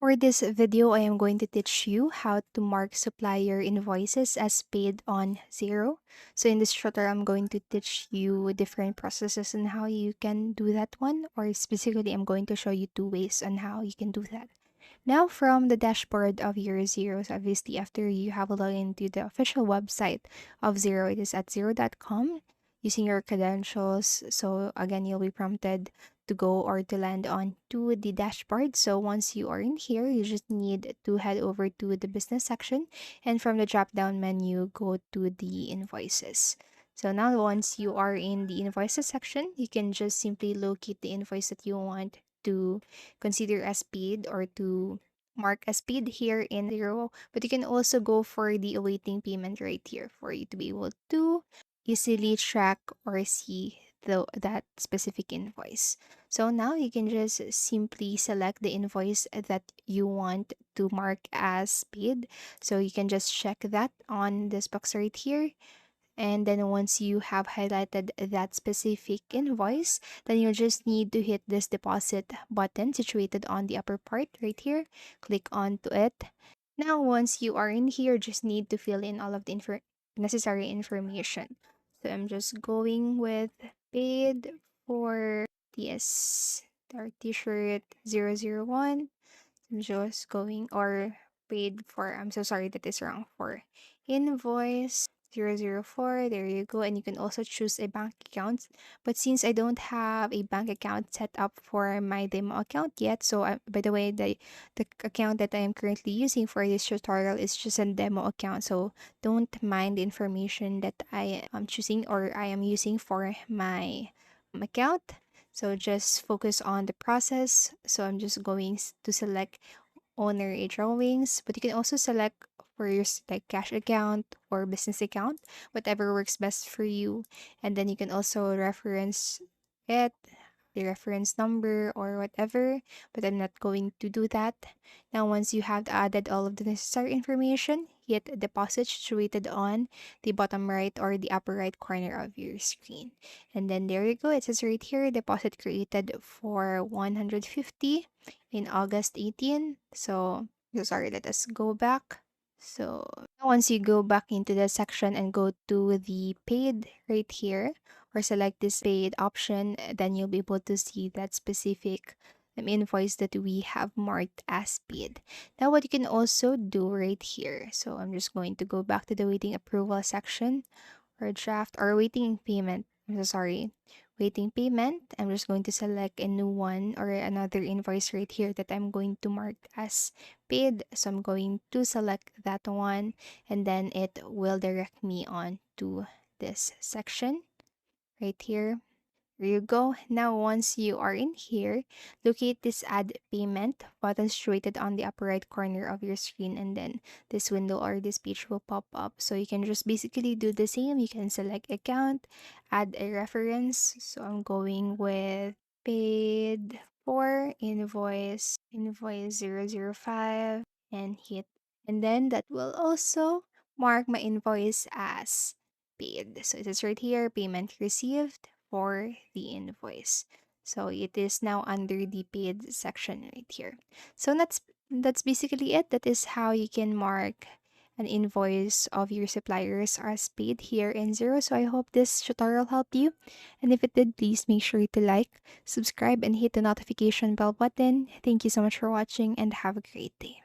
For this video, I am going to teach you how to mark supplier invoices as paid on Xero. So in this tutorial, I'm going to teach you different processes and how you can do that one, or specifically, I'm going to show you two ways on how you can do that. Now, from the dashboard of your Xero, so obviously after you have a login into the official website of Xero, it is at xero.com using your credentials. So again, you'll be prompted to go or to land on to the dashboard. So once you are in here, you just need to head over to the business section, and from the drop down menu, go to the invoices. So now once you are in the invoices section, you can just simply locate the invoice that you want to consider as paid or to mark as paid here in Xero. But you can also go for the awaiting payment right here for you to be able to easily track or see that specific invoice. So now you can just simply select the invoice that you want to mark as paid. So you can just check that on this box right here. And then once you have highlighted that specific invoice, then you'll just need to hit this deposit button situated on the upper part right here. Click onto it. Now, once you are in here, just need to fill in all of the necessary information. So I'm just going with paid for yes, our t-shirt 001. I'm just going or paid for, I'm so sorry that is wrong, for invoice 004. There you go. And you can also choose a bank account. But since I don't have a bank account set up for my demo account yet, so by the way, the account that I am currently using for this tutorial is just a demo account. So don't mind the information that I am choosing or I am using for my account. So just focus on the process. So I'm just going to select owner a drawings, but you can also select for your like cash account or business account, whatever works best for you. And then you can also reference it, the reference number or whatever, but I'm not going to do that. Now, once you have added all of the necessary information, hit deposit situated on the bottom right or the upper right corner of your screen. And then there you go. It says right here, deposit created for 150 in August 18. So sorry, let us go back. So once you go back into the section and go to the paid right here, or select this paid option, then you'll be able to see that specific invoice that we have marked as paid. Now, what you can also do right here. So I'm just going to go back to the waiting approval section or draft or waiting payment. I'm so sorry. Waiting payment. I'm just going to select a new one or another invoice right here that I'm going to mark as paid. So I'm going to select that one, and then it will direct me on to this section right here. There you go. Now, once you are in here, locate this add payment button situated on the upper right corner of your screen, and then this window or this page will pop up. So you can just basically do the same. You can select account, add a reference. So I'm going with paid for invoice 005, and hit. And then that will also mark my invoice as paid. So it is right here, payment received for the invoice. So it is now under the paid section right here. So that's basically it. That is how you can mark an invoice of your suppliers as paid here in Xero. So I hope this tutorial helped you. And if it did, please make sure to like, subscribe, and hit the notification bell button. Thank you so much for watching and have a great day.